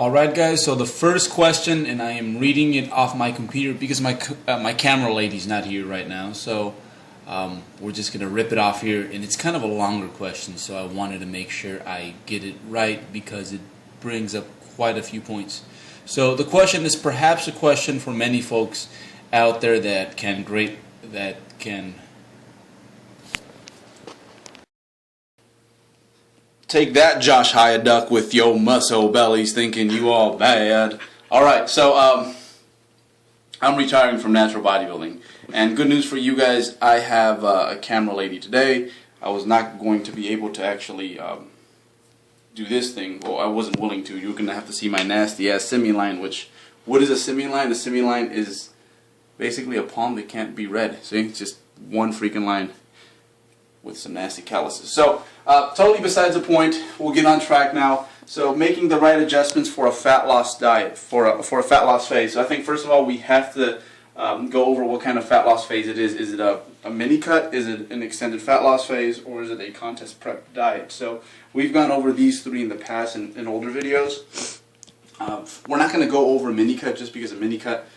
Alright guys, so the first question, and I am reading it off my computer because my camera lady's not here right now, so we're just going to rip it off here, and it's kind of a longer question, so I wanted to make sure I get it right because it brings up quite a few points. So the question is perhaps a question for many folks out there that can take that, Josh Hyaduck, with yo muscle bellies thinking you all bad. Alright, so I'm retiring from natural bodybuilding. And good news for you guys, I have a camera lady today. I was not going to be able to actually do this thing. Well, I wasn't willing to. You're going to have to see my nasty ass semi-line, which, what is a semi-line? A semi-line is basically a palm that can't be read. See, it's just one freaking line with some nasty calluses. So, totally besides the point. We'll get on track now. So, making the right adjustments for a fat loss diet, for a fat loss phase. So, I think first of all we have to go over what kind of fat loss phase it is. Is it a mini cut? Is it an extended fat loss phase? Or is it a contest prep diet? So, we've gone over these three in the past in older videos. We're not going to go over a mini cut just because a mini cut,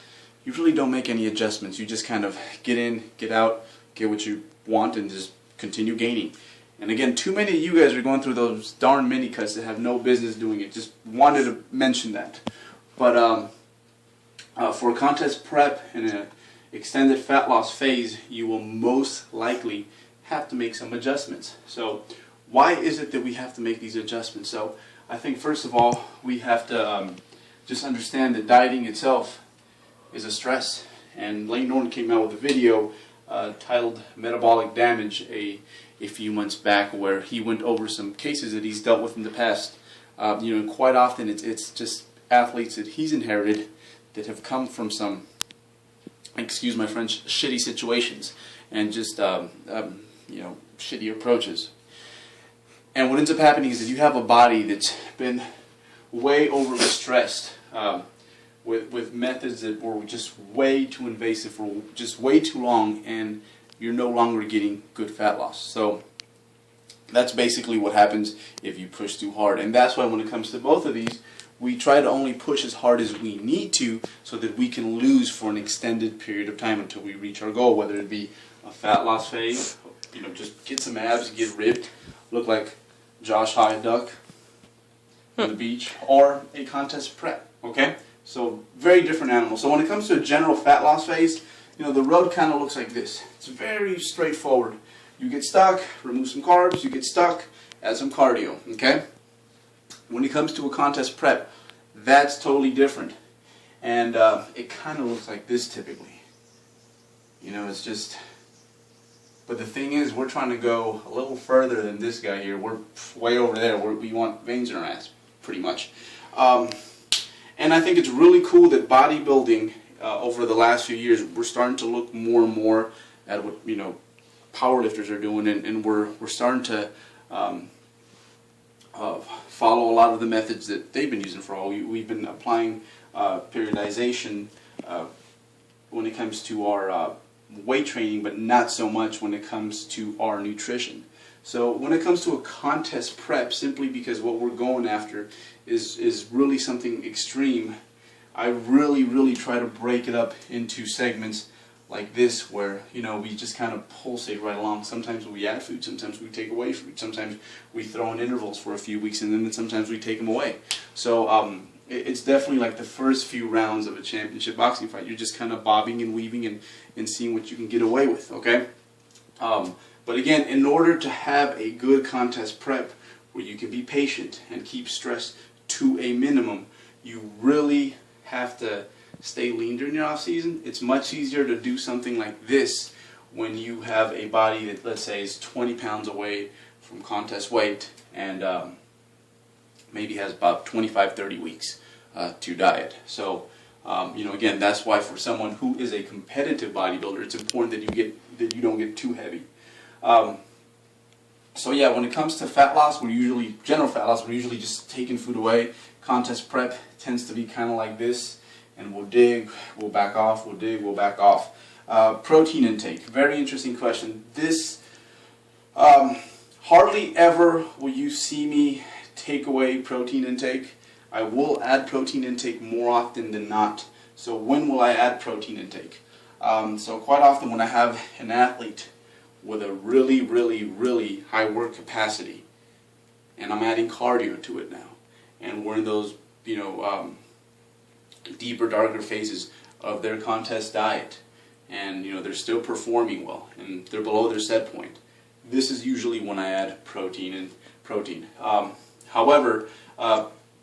you really don't make any adjustments. You just kind of get in, get out, get what you want, and just continue gaining. And again, too many of you guys are going through those darn mini cuts that have no business doing it. Just wanted to mention that. But for a contest prep and an extended fat loss phase, you will most likely have to make some adjustments. So why is it that we have to make these adjustments? So I think first of all we have to just understand that dieting itself is a stress. And Lane Norton came out with a video titled Metabolic Damage a few months back, where he went over some cases that he's dealt with in the past. And quite often it's just athletes that he's inherited that have come from some, excuse my French, shitty situations and just shitty approaches. And what ends up happening is that you have a body that's been way overstressed with methods that were just way too invasive for just way too long, and you're no longer getting good fat loss. So that's basically what happens if you push too hard. And that's why when it comes to both of these, we try to only push as hard as we need to so that we can lose for an extended period of time until we reach our goal, whether it be a fat loss phase, just get some abs, get ripped, look like Josh Hyaduck on the beach, or a contest prep, okay? So very different animals. So when it comes to a general fat loss phase, the road kind of looks like this. It's very straightforward. You get stuck, remove some carbs. You get stuck, add some cardio. Okay. When it comes to a contest prep, that's totally different, and it kind of looks like this typically. It's just. But the thing is, we're trying to go a little further than this guy here. We're way over there. We want veins in our ass, pretty much. And I think it's really cool that bodybuilding, over the last few years, we're starting to look more and more at what powerlifters are doing, and we're starting to follow a lot of the methods that they've been using for all. We've been applying periodization when it comes to our weight training, but not so much when it comes to our nutrition. So when it comes to a contest prep, simply because what we're going after is really something extreme, I really try to break it up into segments like this, where we just kind of pulsate right along. Sometimes we add food, sometimes we take away food, sometimes we throw in intervals for a few weeks, and then sometimes we take them away. So it's definitely like the first few rounds of a championship boxing fight. You're just kind of bobbing and weaving and seeing what you can get away with, okay? But again, in order to have a good contest prep where you can be patient and keep stress to a minimum, you really have to stay lean during your off season. It's much easier to do something like this when you have a body that, let's say, is 20 pounds away from contest weight and maybe has about 25-30 weeks to diet. So again, that's why for someone who is a competitive bodybuilder, it's important that you don't get too heavy. So yeah, when it comes to fat loss, general fat loss, we're usually just taking food away. Contest prep tends to be kind of like this, and we'll dig, we'll back off, we'll dig, we'll back off. Protein intake, very interesting question. This, hardly ever will you see me take away protein intake. I will add protein intake more often than not. So when will I add protein intake? So quite often when I have an athlete with a really high work capacity, and I'm adding cardio to it now, and we're in those deeper, darker phases of their contest diet, and they're still performing well, and they're below their set point. This is usually when I add protein. However,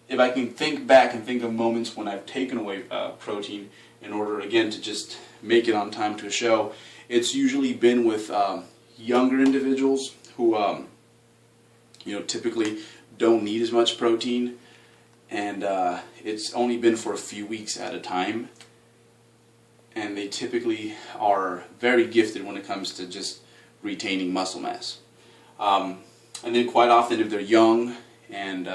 if I can think back and think of moments when I've taken away protein in order again to just make it on time to a show, it's usually been with younger individuals who typically don't need as much protein, and it's only been for a few weeks at a time, and they typically are very gifted when it comes to just retaining muscle mass. And then quite often if they're young and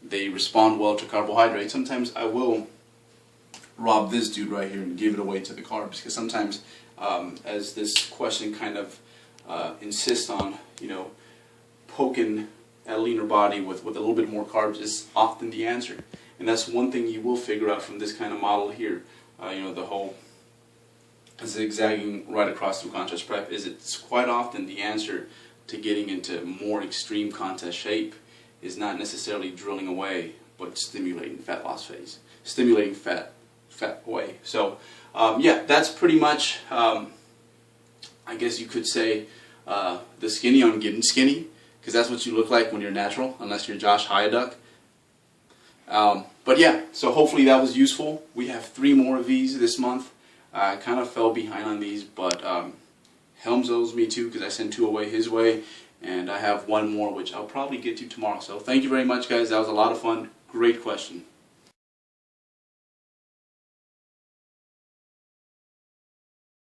they respond well to carbohydrates, sometimes I will rob this dude right here and give it away to the carbs, because sometimes as this question kind of insists on poking at a leaner body with a little bit more carbs is often the answer. And that's one thing you will figure out from this kind of model here. The whole zigzagging right across through contest prep is it's quite often the answer to getting into more extreme contest shape is not necessarily drilling away, but stimulating fat loss phase, stimulating fat away. So yeah, that's pretty much I guess you could say the skinny on getting skinny, because that's what you look like when you're natural, unless you're Josh Hyaduck. But yeah, so hopefully that was useful. We have 3 more of these this month. I kind of fell behind on these, but Helms owes me 2 because I sent 2 away his way, and I have 1 more which I'll probably get to tomorrow. So thank you very much, guys. That was a lot of fun. Great question.